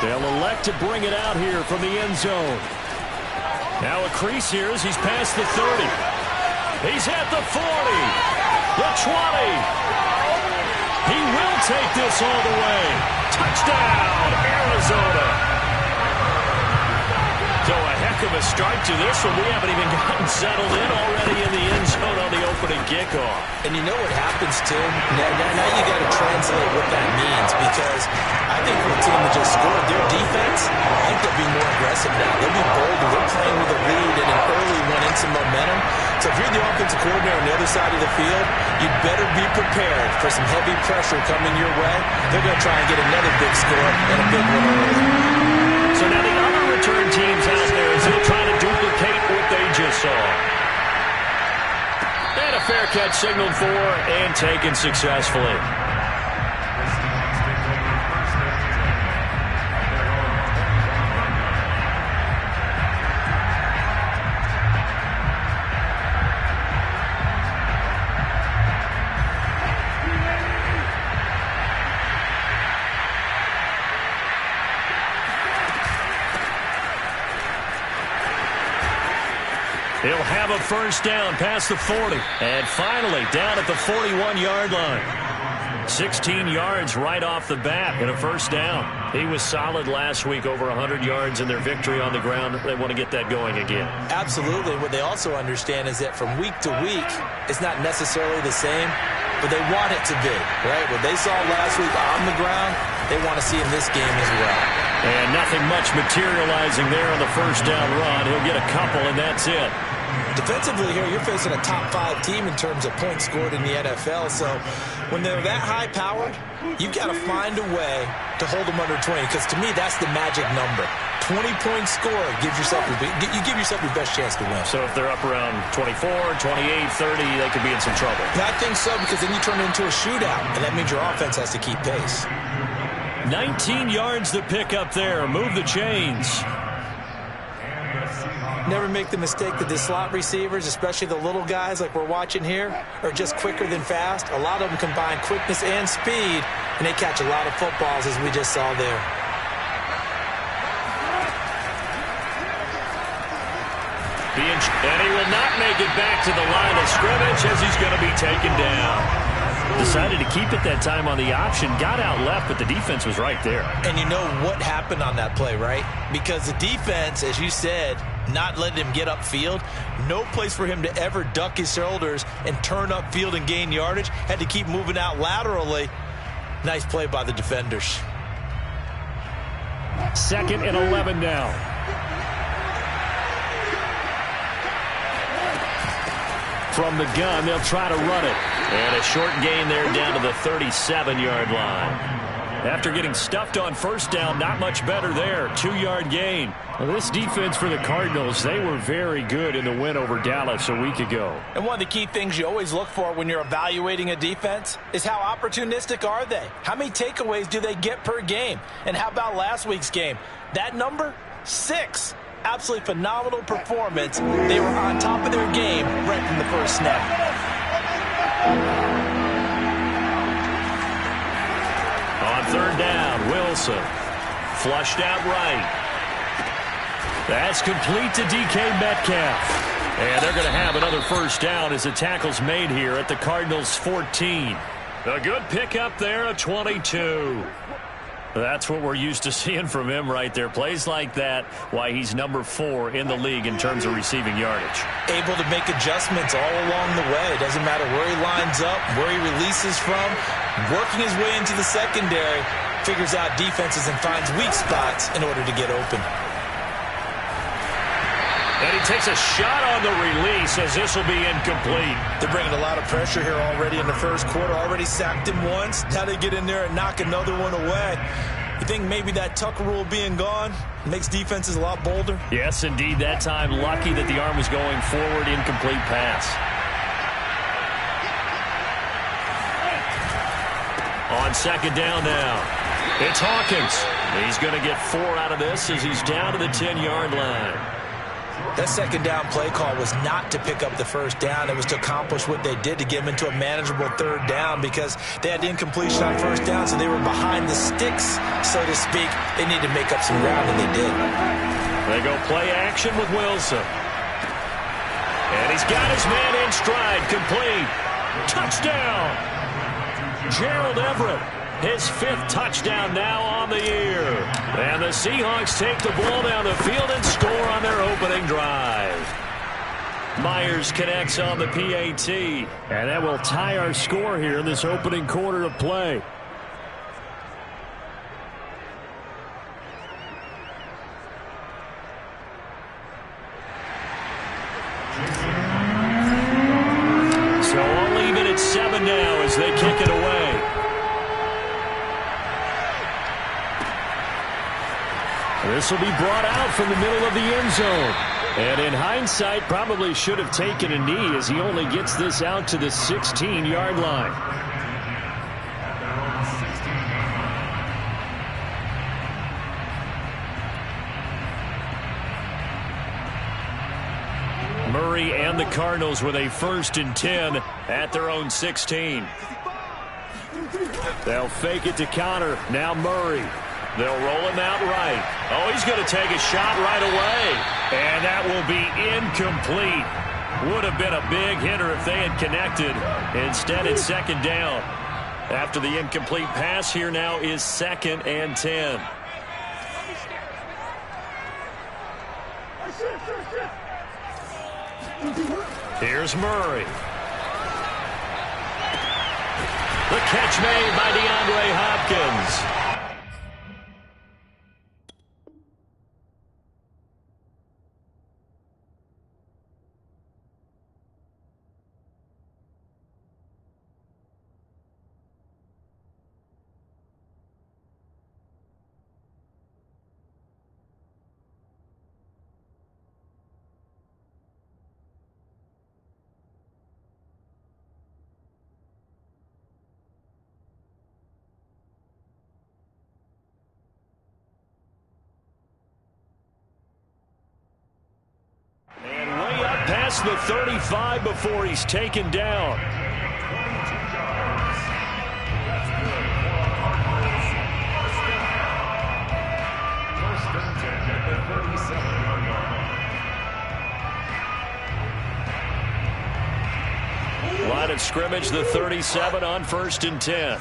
They'll elect to bring it out here from the end zone. Now a crease here as he's past the 30. He's at the 40, the 20. He will take this all the way. Touchdown, Arizona. So a heck of a start to this one. We haven't even gotten settled in already in the end zone on the opening kickoff. And you know what happens, too? Now you got to translate what that means, because I think for a team that just scored, their defense, I think they'll be more aggressive now. They'll be bolder. They're playing with a lead and an early one and some momentum. So if you're the offensive coordinator on the other side of the field, you'd better be prepared for some heavy pressure coming your way. They're going to try and get another big score and a big one early. So now the other return teams out there as they'll try to duplicate what they just saw. And a fair catch signaled for and taken successfully. He'll have a first down past the 40. And finally, down at the 41-yard line. 16 yards right off the bat and a first down. He was solid last week, over 100 yards in their victory on the ground. They want to get that going again. Absolutely. What they also understand is that from week to week, it's not necessarily the same, but they want it to be, right? What they saw last week on the ground, they want to see in this game as well. And nothing much materializing there on the first down run. He'll get a couple, and that's it. Defensively here, you're facing a top-5 team in terms of points scored in the NFL. So when they're that high-powered, you've got to find a way to hold them under 20. Because to me, that's the magic number. 20-point score gives yourself you give yourself your best chance to win. So if they're up around 24, 28, 30, they could be in some trouble. And I think so, because then you turn it into a shootout, and that means your offense has to keep pace. 19 yards to pick up there. Move the chains. Never make the mistake that the slot receivers, especially the little guys like we're watching here, are just quicker than fast. A lot of them combine quickness and speed, and they catch a lot of footballs, as we just saw there. And he will not make it back to the line of scrimmage as he's going to be taken down. Decided to keep it that time on the option. Got out left, but the defense was right there. And you know what happened on that play, right? Because the defense, as you said, not letting him get upfield. No place for him to ever duck his shoulders and turn upfield and gain yardage. Had to keep moving out laterally. Nice play by the defenders. 2nd and 11 now. From the gun, they'll try to run it. And a short gain there down to the 37-yard line. After getting stuffed on first down, not much better there. 2-yard gain. Well, this defense for the Cardinals, they were very good in the win over Dallas a week ago. And one of the key things you always look for when you're evaluating a defense is how opportunistic are they? How many takeaways do they get per game? And how about last week's game? That number? 6. Absolutely phenomenal performance. They were on top of their game right from the first snap. On 3rd down, Wilson. Flushed out right. That's complete to DK Metcalf. And they're going to have another first down as the tackle's made here at the Cardinals' 14. A good pickup there, a 22. That's what we're used to seeing from him right there. Plays like that, why he's number 4 in the league in terms of receiving yardage. Able to make adjustments all along the way. Doesn't matter where he lines up, where he releases from. Working his way into the secondary, figures out defenses and finds weak spots in order to get open. And he takes a shot on the release as this will be incomplete. They're bringing a lot of pressure here already in the first quarter. Already sacked him once. Now they get in there and knock another one away. You think maybe that Tucker rule being gone makes defenses a lot bolder? Yes, indeed. That time, lucky that the arm was going forward. Incomplete pass. On 2nd down now. It's Hawkins. He's going to get 4 out of this as he's down to the 10-yard line. That second down play call was not to pick up the first down. It was to accomplish what they did, to get them into a manageable third down, because they had incompletion on first down, so they were behind the sticks, so to speak. They needed to make up some ground, and they did. They go play action with Wilson. And he's got his man in stride, complete. Touchdown! Gerald Everett, his 5th touchdown now on the year. And the Seahawks take the ball down the field and score on their opening drive. Myers connects on the PAT. And that will tie our score here in this opening quarter of play. So I'll leave it at 7 now as they kick it away. This will be brought out from the middle of the end zone. And in hindsight, probably should have taken a knee as he only gets this out to the 16-yard line. Murray and the Cardinals with a 1st and 10 at their own 16. They'll fake it to Connor. Now Murray. They'll roll him out right. Oh, he's going to take a shot right away. And that will be incomplete. Would have been a big hitter if they had connected. Instead, it's 2nd down. After the incomplete pass, here now is 2nd and 10. Here's Murray. The catch made by DeAndre Hopkins. Past the 35 before he's taken down. Line of scrimmage, the 37 on 1st and 10.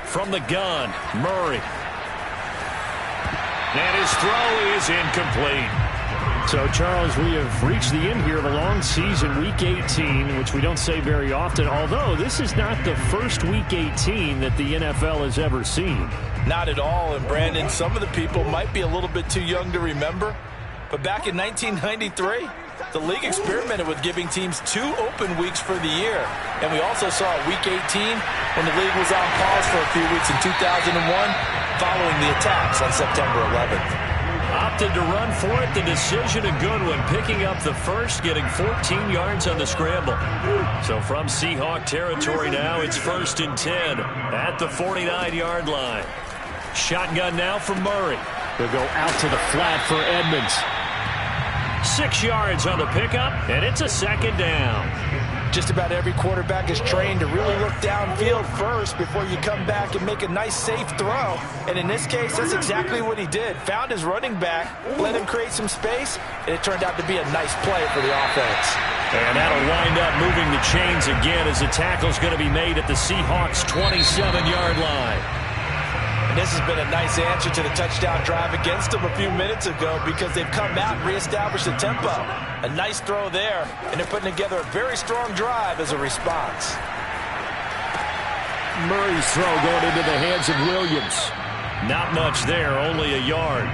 From the gun, Murray. And his throw is incomplete. So, Charles, we have reached the end here of a long season, Week 18, which we don't say very often, although this is not the first Week 18 that the NFL has ever seen. Not at all, and Brandon, some of the people might be a little bit too young to remember, but back in 1993, the league experimented with giving teams 2 open weeks for the year. And we also saw Week 18 when the league was on pause for a few weeks in 2001 following the attacks on September 11th. Opted to run for it. The decision a good one. Picking up the first, getting 14 yards on the scramble. So from Seahawk territory now, it's 1st and 10 at the 49-yard line. Shotgun now for Murray. They'll go out to the flat for Edmonds. 6 yards on the pickup, and it's a 2nd down. Just about every quarterback is trained to really look downfield first before you come back and make a nice, safe throw. And in this case, that's exactly what he did. Found his running back, let him create some space, and it turned out to be a nice play for the offense. And that'll wind up moving the chains again as the tackle's going to be made at the Seahawks' 27-yard line. And this has been a nice answer to the touchdown drive against them a few minutes ago because they've come out and reestablished the tempo. A nice throw there, and they're putting together a very strong drive as a response. Murray's throw going into the hands of Williams. Not much there, only a yard.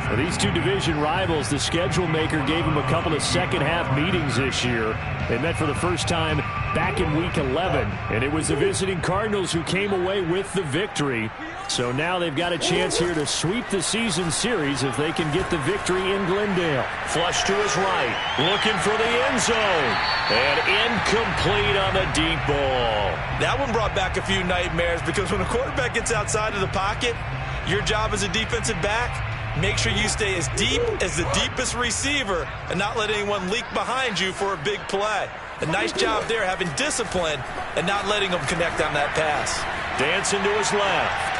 For these two division rivals, the schedule maker gave them a couple of second-half meetings this year. They met for the first time back in Week 11, and it was the visiting Cardinals who came away with the victory. So now they've got a chance here to sweep the season series if they can get the victory in Glendale. Flush to his right, looking for the end zone, and incomplete on the deep ball. That one brought back a few nightmares because when a quarterback gets outside of the pocket, your job as a defensive back, make sure you stay as deep as the deepest receiver and not let anyone leak behind you for a big play. A nice job there having discipline and not letting them connect on that pass. Dancing to his left.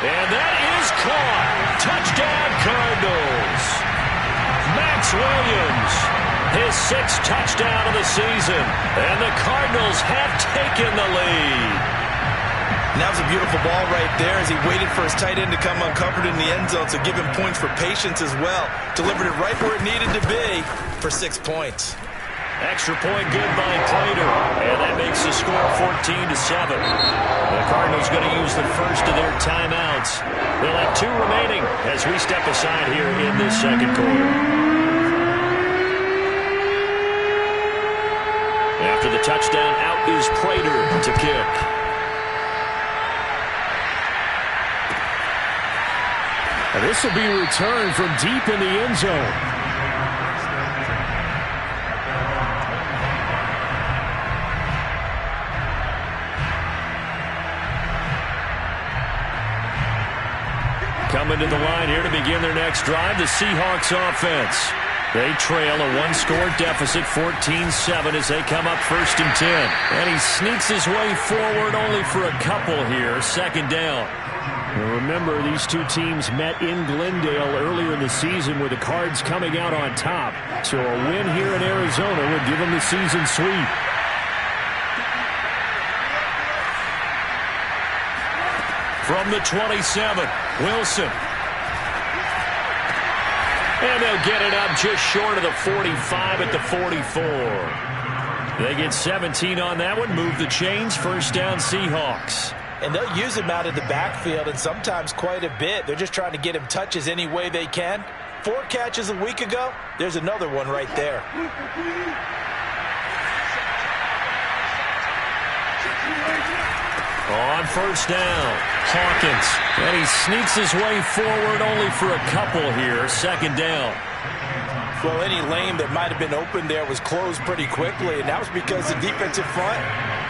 And that is caught. Touchdown, Cardinals. Max Williams, his 6th touchdown of the season. And the Cardinals have taken the lead. And that was a beautiful ball right there as he waited for his tight end to come uncovered in the end zone, so give him points for patience as well. Delivered it right where it needed to be for 6 points. Extra point good by Prater, and that makes the score 14-7. The Cardinals going to use the first of their timeouts. They'll have 2 remaining as we step aside here in this second quarter. After the touchdown, out is Prater to kick. This will be returned from deep in the end zone. Coming to the line here to begin their next drive, the Seahawks offense. They trail a 1-score deficit, 14-7, as they come up 1st and 10. And he sneaks his way forward only for a couple here, 2nd down. Now remember, these two teams met in Glendale earlier in the season with the Cards coming out on top. So a win here in Arizona would give them the season sweep. From the 27, Wilson. And they'll get it up just short of the 45 at the 44. They get 17 on that one, move the chains, 1st down Seahawks. And they'll use him out of the backfield, and sometimes quite a bit. They're just trying to get him touches any way they can. 4 catches a week ago, there's another one right there. On 1st down, Hawkins. And he sneaks his way forward only for a couple here, 2nd down. Well, any lane that might have been open there was closed pretty quickly, and that was because the defensive front,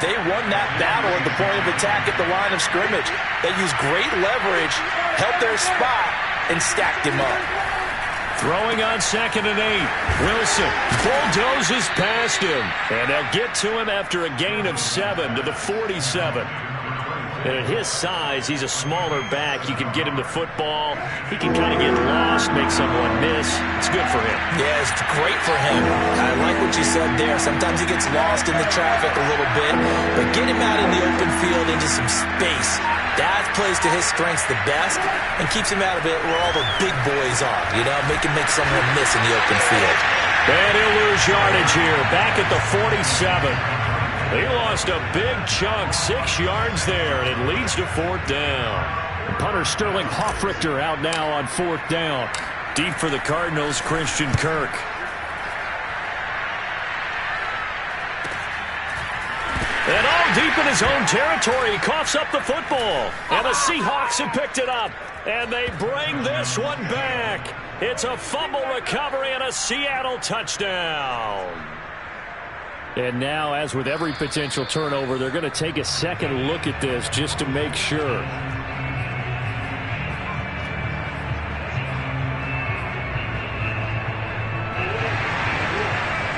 they won that battle at the point of attack at the line of scrimmage. They used great leverage, held their spot, and stacked him up. Throwing on 2nd and 8. Wilson bulldozes past him. And they'll get to him after a gain of 7 to the 47. And at his size, he's a smaller back. You can get him the football. He can kind of get lost, make someone miss. It's good for him. Yeah, it's great for him. I like what you said there. Sometimes he gets lost in the traffic a little bit. But get him out in the open field into some space. That plays to his strengths the best and keeps him out of it where all the big boys are. You know, make him make someone miss in the open field. And he'll lose yardage here. Back at the 47. He lost a big chunk, 6 yards there, and it leads to 4th down. Punter Sterling Hoffrichter out now on 4th down. Deep for the Cardinals, Christian Kirk. And all deep in his own territory, he coughs up the football. And the Seahawks have picked it up. And they bring this one back. It's a fumble recovery and a Seattle touchdown. And now, as with every potential turnover, they're going to take a second look at this just to make sure.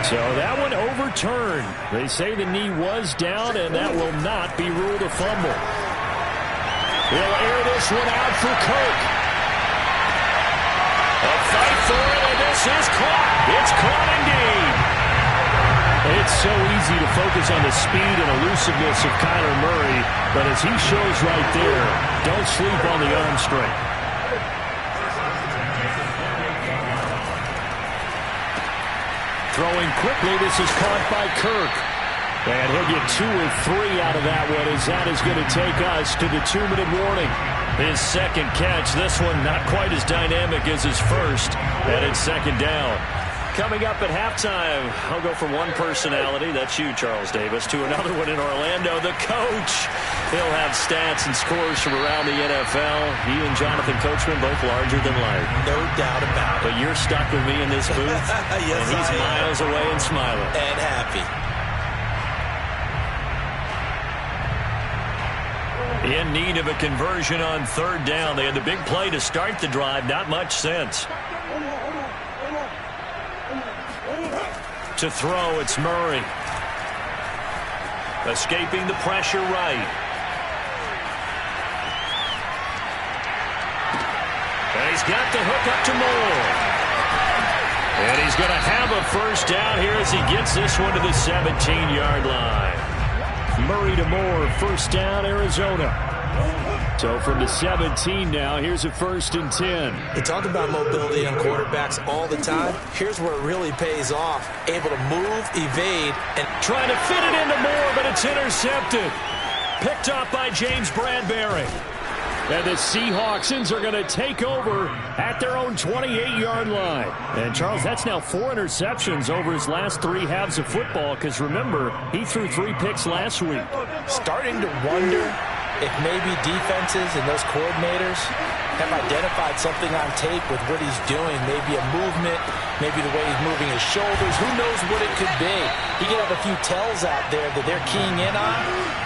So that one overturned. They say the knee was down, and that will not be ruled a fumble. He'll air this one out for Kirk. A fight for it, and this is caught. It's caught indeed. It's so easy to focus on the speed and elusiveness of Kyler Murray, but as he shows right there, don't sleep on the arm strength. Throwing quickly, this is caught by Kirk. And he'll get 2 or 3 out of that one, as that is going to take us to the 2-minute warning. His second catch, this one not quite as dynamic as his first, and it's second down. Coming up at halftime, I'll go from one personality, that's you, Charles Davis, to another one in Orlando, the coach. He'll have stats and scores from around the NFL. He and Jonathan Coachman both larger than life. No doubt about it. But you're stuck with me in this booth, yes, and he's miles away and smiling. And happy. In need of a conversion on third down. They had the big play to start the drive, not much sense. To throw, it's Murray. Escaping the pressure right. And he's got the hook up to Moore. And he's going to have a first down here as he gets this one to the 17-yard line. Murray to Moore, first down, Arizona. So from the 17 now, here's a 1st and 10. We talk about mobility on quarterbacks all the time. Here's where it really pays off. Able to move, evade, and trying to fit it into Moore, but it's intercepted. Picked up by James Bradbury. And the Seahawksans are going to take over at their own 28-yard line. And, Charles, that's now 4 interceptions over his last 3 halves of football, because, remember, he threw 3 picks last week. Starting to wonder if maybe defenses and those coordinators have identified something on tape with what he's doing. Maybe a movement, maybe the way he's moving his shoulders. Who knows what it could be? He could have a few tells out there that they're keying in on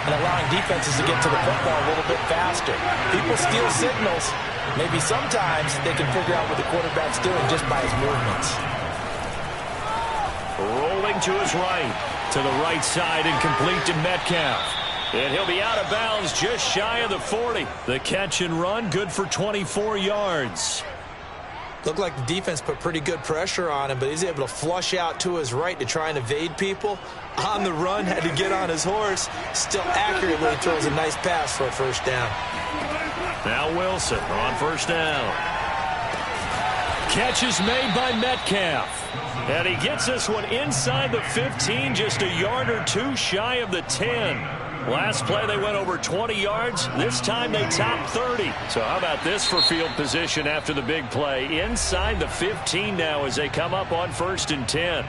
and allowing defenses to get to the football a little bit faster. People steal signals. Maybe sometimes they can figure out what the quarterback's doing just by his movements. Rolling to his right, to the right side and complete to Metcalf. And he'll be out of bounds just shy of the 40. The catch and run, good for 24 yards. Looked like the defense put pretty good pressure on him, but he's able to flush out to his right to try and evade people. On the run, had to get on his horse. Still accurately throws a nice pass for a first down. Now Wilson on first down. Catch is made by Metcalf. And he gets this one inside the 15, just a yard or 2 shy of the 10. Last play, they went over 20 yards. This time, they topped 30. So how about this for field position after the big play? Inside the 15 now as they come up on 1st and 10.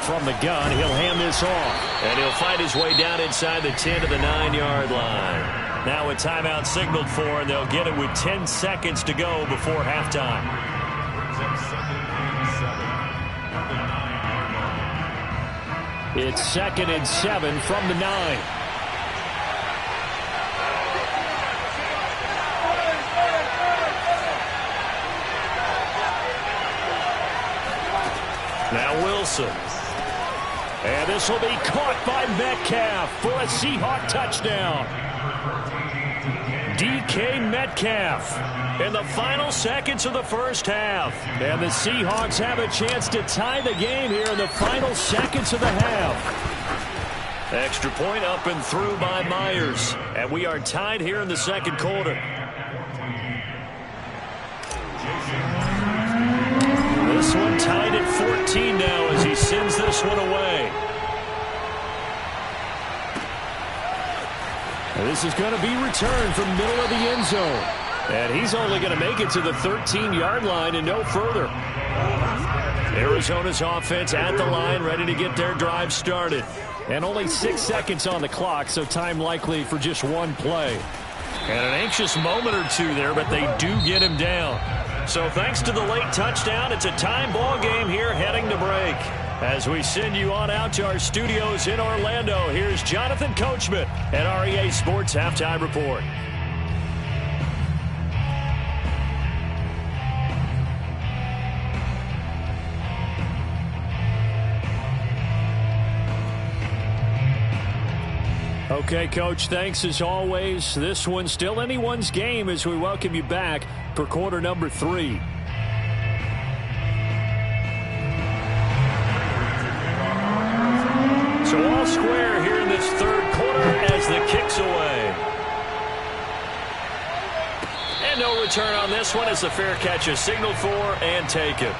From the gun, he'll hand this off. And he'll fight his way down inside the 10 to the 9-yard line. Now a timeout signaled for, and they'll get it with 10 seconds to go before halftime. It's 2nd and 7 from the 9. Now Wilson. And this will be caught by Metcalf for a Seahawk touchdown. DK Metcalf in the final seconds of the first half. And the Seahawks have a chance to tie the game here in the final seconds of the half. Extra point up and through by Myers. And we are tied here in the second quarter. This one tied at 14 now as he sends this one away. And this is going to be returned from middle of the end zone. And he's only going to make it to the 13-yard line and no further. Arizona's offense at the line, ready to get their drive started. And only 6 seconds on the clock, so time likely for just one play. And an anxious moment or two there, but they do get him down. So thanks to the late touchdown, it's a tie ball game here heading to break. As we send you on out to our studios in Orlando, here's Jonathan Coachman at REA Sports Halftime Report. Okay, Coach, thanks as always. This one's still anyone's game as we welcome you back for quarter number 3. all square here in this third quarter as the kick's away. And no return on this one as the fair catch is signaled for and taken.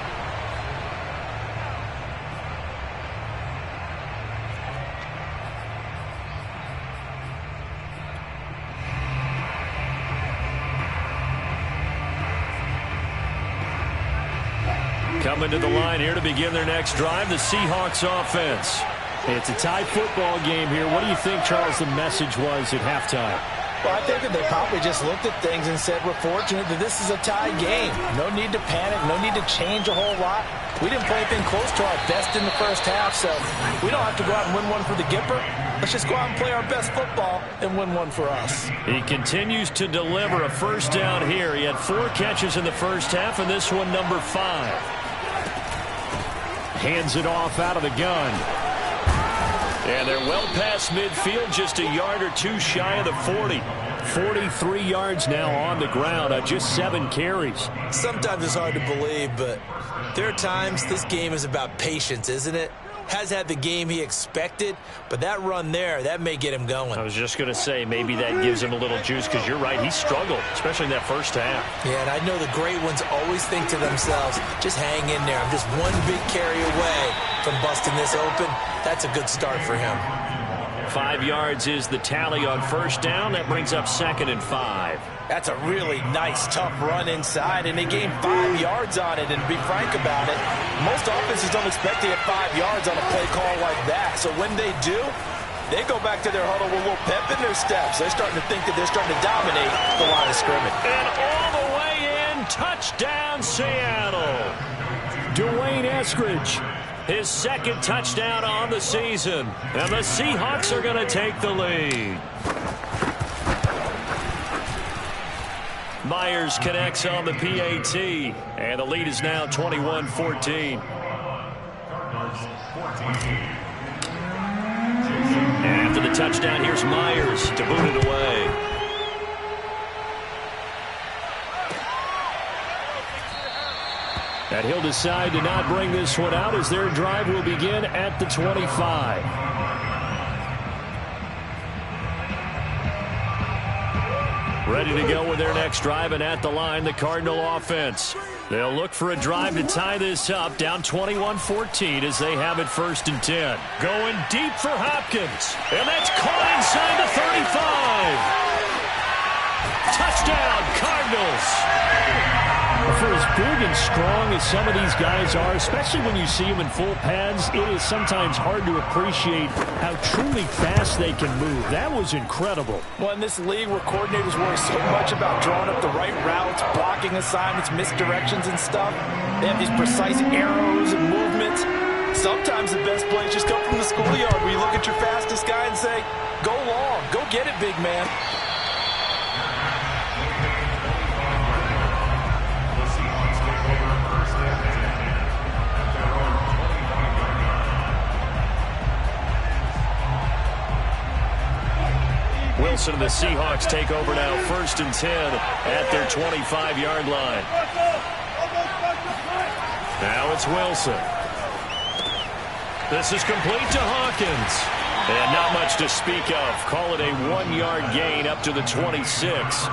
Coming to the line here to begin their next drive, the Seahawks offense. It's a tie football game here. What do you think, Charles, the message was at halftime? Well, I think that they probably just looked at things and said, we're fortunate that this is a tie game. No need to panic, no need to change a whole lot. We didn't play anything close to our best in the first half, so we don't have to go out and win one for the Gipper. Let's just go out and play our best football and win one for us. He continues to deliver a first down here. He had 4 catches in the first half, and this one number 5. Hands it off out of the gun. And they're well past midfield, just a yard or 2 shy of the 40. 43 yards now on the ground on just 7 carries. Sometimes it's hard to believe, but there are times this game is about patience, isn't it? Has had the game he expected, but that run there, that may get him going. I was just going to say, maybe that gives him a little juice, because you're right, he struggled, especially in that first half. Yeah, and I know the great ones always think to themselves, just hang in there. I'm just one big carry away from busting this open. That's a good start for him. 5 yards is the tally on first down. That brings up 2nd and 5. That's a really nice, tough run inside, and they gained 5 yards on it. And to be frank about it, most offenses don't expect to get 5 yards on a play call like that. So when they do, they go back to their huddle with a little pep in their steps. They're starting to think that they're starting to dominate the line of scrimmage. And all the way in, touchdown Seattle. Dwayne Eskridge. His 2nd touchdown on the season. And the Seahawks are going to take the lead. Myers connects on the PAT. And the lead is now 21-14. After the touchdown, here's Myers to boot it away. And he'll decide to not bring this one out as their drive will begin at the 25. Ready to go with their next drive, and at the line, the Cardinal offense. They'll look for a drive to tie this up, down 21-14 as they have it 1st and 10. Going deep for Hopkins, and that's caught inside the 35. Touchdown, Cardinals. For as big and strong as some of these guys are, especially when you see them in full pads, it is sometimes hard to appreciate how truly fast they can move. That was incredible. Well, in this league where coordinators worry so much about drawing up the right routes, blocking assignments, misdirections and stuff, they have these precise arrows and movements. Sometimes the best plays just come from the schoolyard where you look at your fastest guy and say, go long, go get it, big man. Wilson and the Seahawks take over now, 1st and 10 at their 25-yard line. Now it's Wilson. This is complete to Hawkins. And not much to speak of. Call it a 1-yard gain up to the 26.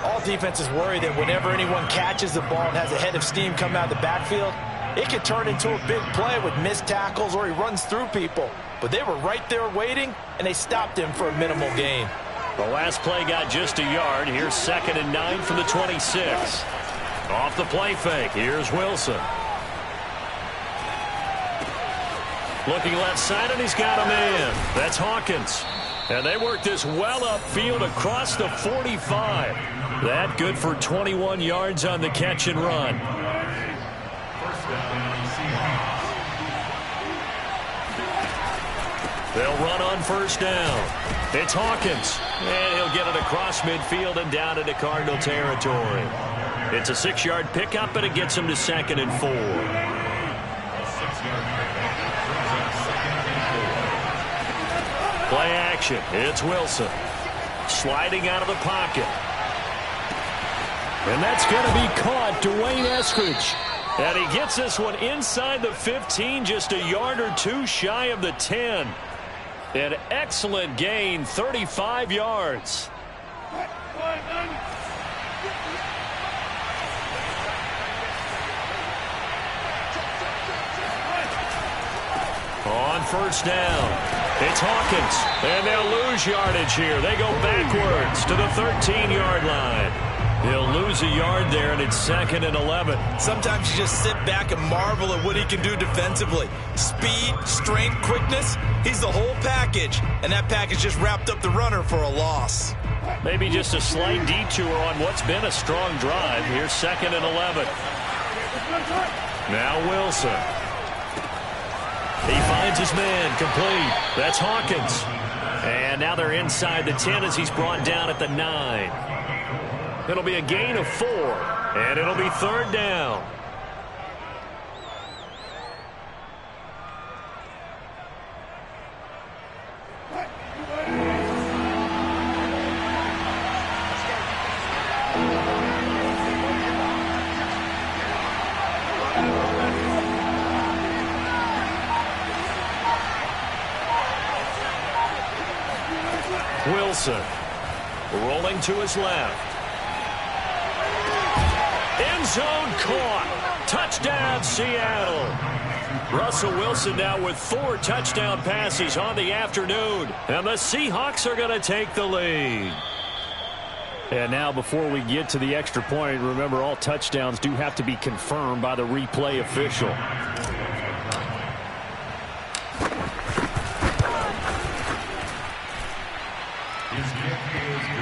All defenses worry that whenever anyone catches the ball and has a head of steam come out of the backfield, it can turn into a big play with missed tackles or he runs through people. But they were right there waiting, and they stopped him for a minimal gain. The last play got just a yard. Here's 2nd and 9 from the 26. Off the play fake. Here's Wilson. Looking left side, and he's got a man. That's Hawkins. And they work this well upfield across the 45. That good for 21 yards on the catch and run. They'll run on 1st down. It's Hawkins. And he'll get it across midfield and down into Cardinal territory. It's a 6-yard pickup, and it gets him to 2nd and 4. Play action. It's Wilson. Sliding out of the pocket. And that's going to be caught. Dwayne Eskridge. And he gets this one inside the 15, just a yard or 2 shy of the 10. An excellent gain, 35 yards. On first down, it's Hawkins, and they'll lose yardage here. They go backwards to the 13-yard line. He'll lose a yard there, and it's 2nd and 11. Sometimes you just sit back and marvel at what he can do defensively. Speed, strength, quickness, he's the whole package, and that package just wrapped up the runner for a loss. Maybe just a slight detour on what's been a strong drive. Here's 2nd and 11. Now Wilson. He finds his man, complete. That's Hawkins. And now they're inside the 10 as he's brought down at the 9. It'll be a gain of 4, and it'll be 3rd down. Wilson rolling to his left. End zone caught. Touchdown, Seattle. Russell Wilson now with 4 touchdown passes on the afternoon. And the Seahawks are going to take the lead. And now before we get to the extra point, remember all touchdowns do have to be confirmed by the replay official.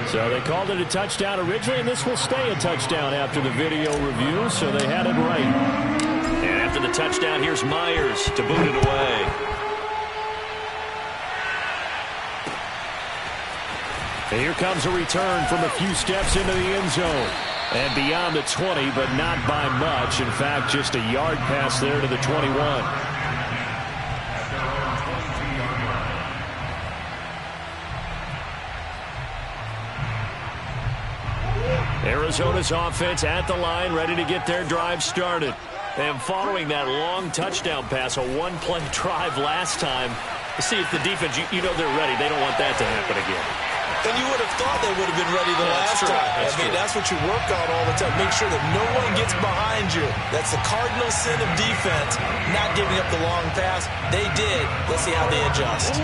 So they called it a touchdown originally, and this will stay a touchdown after the video review, so they had it right. And after the touchdown, here's Myers to boot it away. And here comes a return from a few steps into the end zone. And beyond the 20, but not by much. In fact, just a yard pass there to the 21. Arizona's offense at the line, ready to get their drive started. And following that long touchdown pass, a one-play drive last time, to see if the defense, you know they're ready. They don't want that to happen again. And you would have thought they would have been ready the last time. That's what you work on all the time. Make sure that no one gets behind you. That's the cardinal sin of defense, not giving up the long pass. They did. Let's see how they adjust.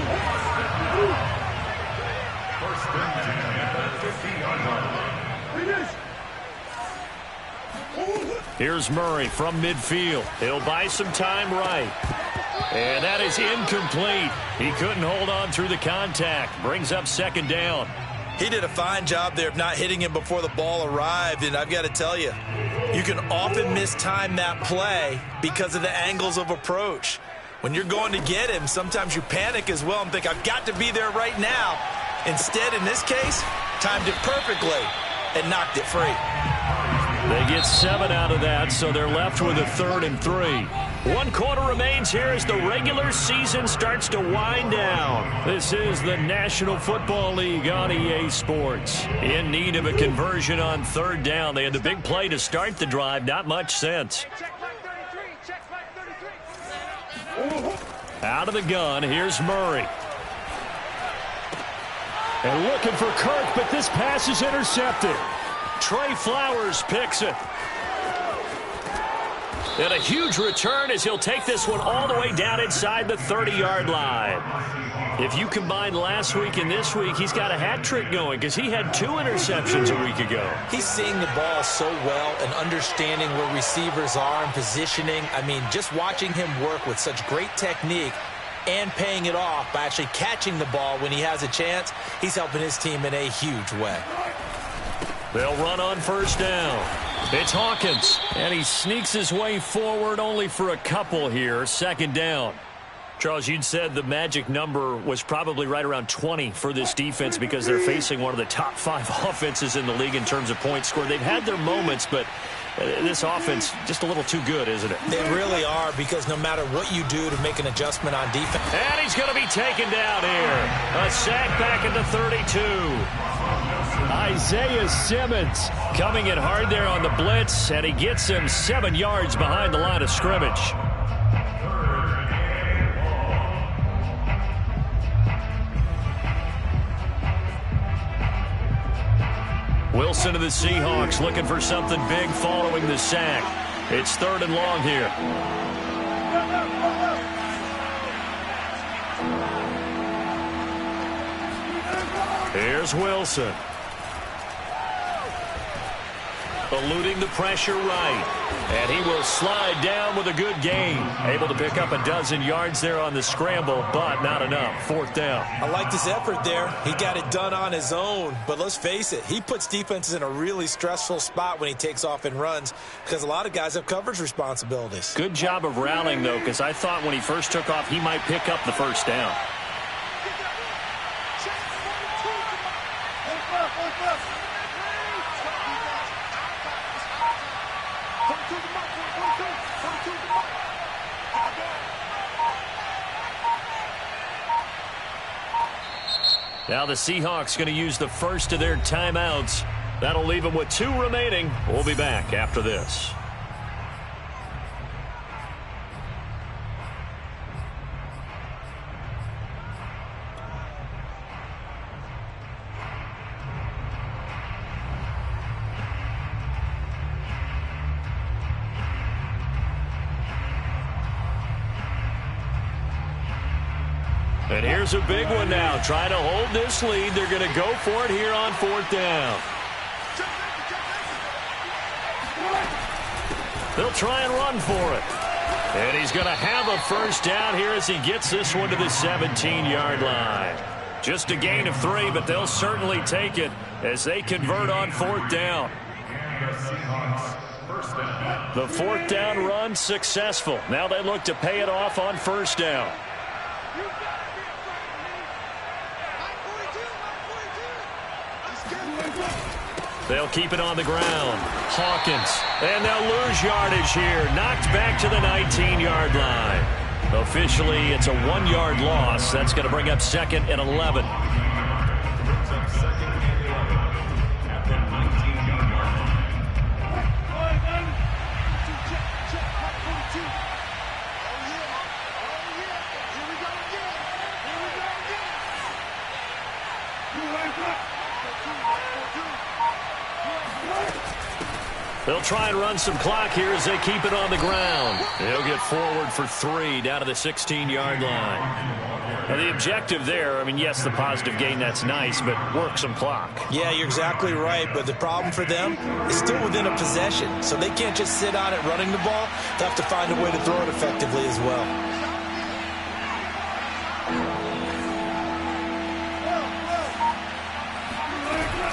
Here's Murray from midfield. He'll buy some time right. And that is incomplete. He couldn't hold on through the contact. Brings up 2nd down. He did a fine job there of not hitting him before the ball arrived. And I've got to tell you, you can often mistime that play because of the angles of approach. When you're going to get him, sometimes you panic as well and think, I've got to be there right now. Instead, in this case, timed it perfectly and knocked it free. They get 7 out of that, so they're left with a 3rd and 3. 1 quarter remains here as the regular season starts to wind down. This is the National Football League on EA Sports. In need of a conversion on 3rd down. They had the big play to start the drive. Not much sense. Out of the gun, here's Murray. And looking for Kirk, but this pass is intercepted. Trey Flowers picks it. And a huge return as he'll take this one all the way down inside the 30-yard line. If you combine last week and this week, he's got a hat trick going because he had 2 interceptions a week ago. He's seeing the ball so well and understanding where receivers are and positioning. I mean, just watching him work with such great technique and paying it off by actually catching the ball when he has a chance, he's helping his team in a huge way. They'll run on 1st down. It's Hawkins, and he sneaks his way forward only for a couple here. 2nd down. Charles, you'd said the magic number was probably right around 20 for this defense because they're facing one of the top 5 offenses in the league in terms of points scored. They've had their moments, but this offense just a little too good, isn't it? They really are, because no matter what you do to make an adjustment on defense. And he's going to be taken down here. A sack back at the 32. Isaiah Simmons coming in hard there on the blitz, and he gets him 7 yards behind the line of scrimmage. Wilson to the Seahawks looking for something big following the sack. It's 3rd and long here. Here's Wilson. Eluding the pressure right. And he will slide down with a good gain. Able to pick up a dozen yards there on the scramble, but not enough. 4th down. I like his effort there. He got it done on his own. But let's face it, he puts defenses in a really stressful spot when he takes off and runs because a lot of guys have coverage responsibilities. Good job of rallying, though, because I thought when he first took off, he might pick up the 1st down. Now the Seahawks going to use the first of their timeouts. That'll leave them with 2 remaining. We'll be back after this. And here's a big one now. Trying to hold this lead. They're going to go for it here on 4th down. They'll try and run for it. And he's going to have a 1st down here as he gets this one to the 17-yard line. Just a gain of 3, but they'll certainly take it as they convert on 4th down. The 4th down run successful. Now they look to pay it off on 1st down. They'll keep it on the ground. Hawkins. And they'll lose yardage here. Knocked back to the 19-yard line. Officially, it's a 1-yard loss. That's going to bring up 2nd and 11. They'll try and run some clock here as they keep it on the ground. They'll get forward for 3 down to the 16-yard line. Now the objective there, I mean, yes, the positive gain, that's nice, but work some clock. Yeah, you're exactly right, but the problem for them is still within a possession, so they can't just sit on it running the ball. They'll have to find a way to throw it effectively as well.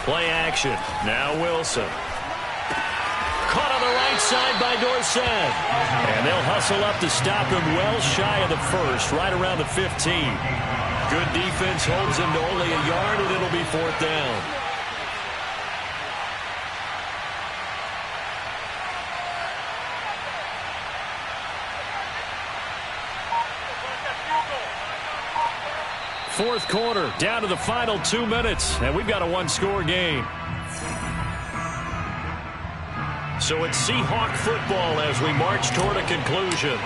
Play action. Now Wilson. Caught on the right side by Dorsett. And they'll hustle up to stop him well shy of the 1st, right around the 15. Good defense holds him to only a yard, and it'll be 4th down. Fourth quarter, down to the final 2 minutes, and we've got a 1-score game. So it's Seahawk football as we march toward a conclusion.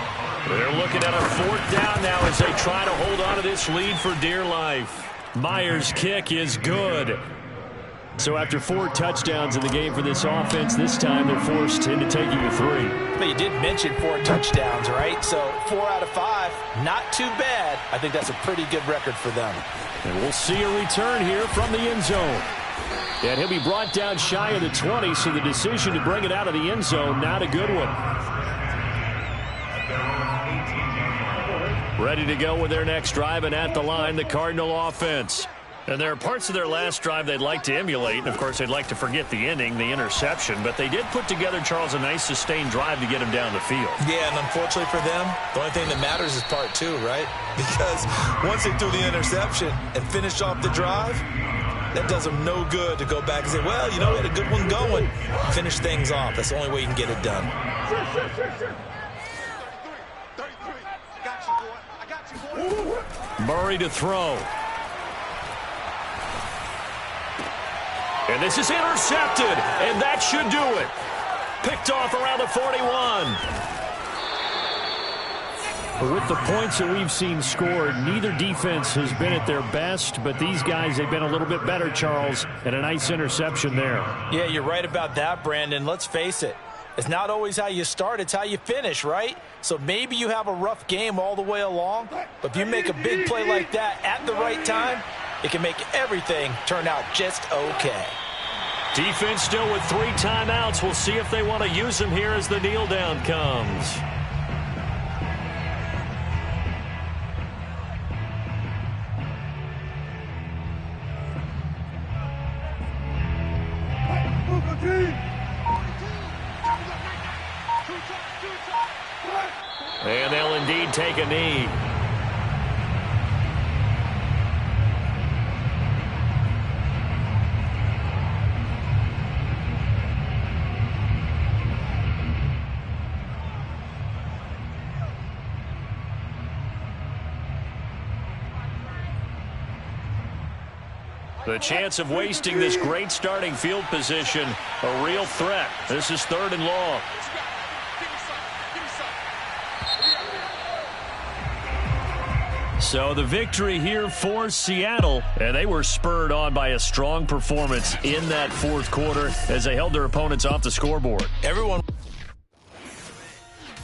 They're looking at a 4th down now as they try to hold on to this lead for dear life. Myers' kick is good. So after 4 touchdowns in the game for this offense, this time they're forced into taking a 3. But you did mention 4 touchdowns, right? So 4 out of 5, not too bad. I think that's a pretty good record for them. And we'll see a return here from the end zone. And he'll be brought down shy of the 20, so the decision to bring it out of the end zone, not a good one. Ready to go with their next drive, and at the line, the Cardinal offense. And there are parts of their last drive they'd like to emulate. And, of course, they'd like to forget the ending, the interception. But they did put together, Charles, a nice sustained drive to get him down the field. Yeah, and unfortunately for them, the only thing that matters is part 2, right? Because once they threw the interception and finished off the drive, that does them no good to go back and say, well, you know, we had a good one going. Finish things off. That's the only way you can get it done. Murray to throw. And this is intercepted, and that should do it. Picked off around the 41. With the points that we've seen scored, neither defense has been at their best, but these guys, they've been a little bit better, Charles, and a nice interception there. Yeah, you're right about that, Brandon. Let's face it. It's not always how you start, it's how you finish, right? So maybe you have a rough game all the way along, but if you make a big play like that at the right time, it can make everything turn out just okay. Defense still with 3 timeouts. We'll see if they want to use them here as the kneel down comes. And they'll indeed take a knee. The chance of wasting this great starting field position, a real threat. This is 3rd and long. So the victory here for Seattle, and they were spurred on by a strong performance in that 4th quarter as they held their opponents off the scoreboard. Everyone